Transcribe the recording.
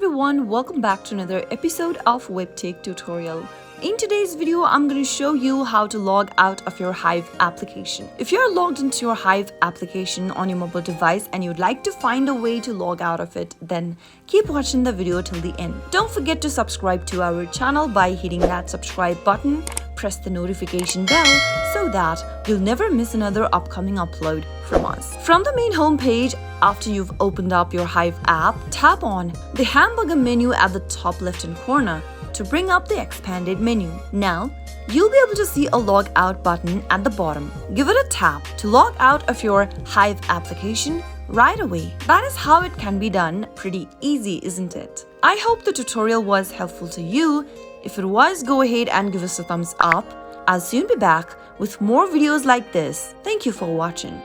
everyone, welcome back to another episode of Webtech Tutorial. In today's video, I'm going to show you how to log out of your Hive application. If you're logged into your Hive application on your mobile device and you'd like to find a way to log out of it, then keep watching the video till the end. Don't forget to subscribe to our channel by hitting that subscribe button. Press the notification bell so that you'll never miss another upcoming upload from us. From the main home page, after you've opened up your Hive app, tap on the hamburger menu at the top left-hand corner to bring up the expanded menu. Now, you'll be able to see a log out button at the bottom. Give it a tap to log out of your Hive application right away. That is how it can be done. Pretty easy, isn't it? I hope the tutorial was helpful to you. If it was, go ahead and give us a thumbs up. I'll soon be back with more videos like this. Thank you for watching.